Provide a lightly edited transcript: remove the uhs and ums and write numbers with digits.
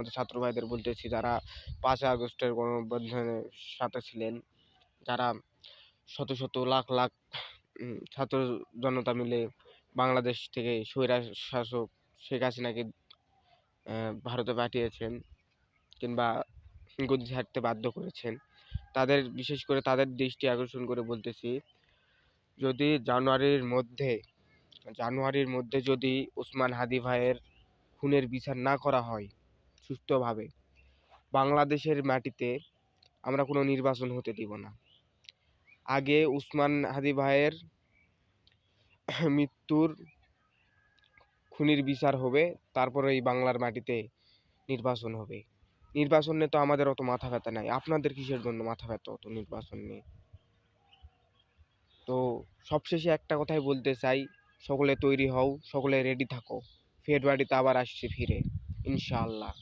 আমাদের ছাত্র ভাইদের বলতেছি যারা 5ই আগস্টের গণঅভ্যুত্থানের সাথে ছিলেন, যারা শত শত লাখ লাখ ছাত্র জনতা মিলে বাংলাদেশ থেকে স্বৈরা শাসক শেখ হাসিনাকে ভারতে পাঠিয়েছেন কিংবা গদি ছাড়তে বাধ্য করেছেন, তাদের বিশেষ করে তাদের দৃষ্টি আকর্ষণ করে বলতেছি, যদি জানুয়ারির মধ্যে যদি ওসমান হাদি ভাইয়ের খুনের বিচার না করা হয় সুষ্ঠুভাবে, বাংলাদেশের মাটিতে আমরা কোনো নির্বাচন হতে দিব না। আগে ওসমান হাদি ভাইয়ের মৃত্যুর খুনির বিচার হবে, তারপরে এই বাংলার মাটিতে নির্বাচন হবে। নির্বাচন নিয়ে তো আমাদের অত মাথা ব্যথা নাই, আপনাদের কিসের জন্য মাথা ব্যথা অত নির্বাচন নিয়ে? তো সবশেষে একটা কথাই বলতে চাই, সকলে তৈরি হও, সকলে রেডি থাকো, ফের বাড়িতে আবার আসছি ফিরে ইনশাআল্লাহ।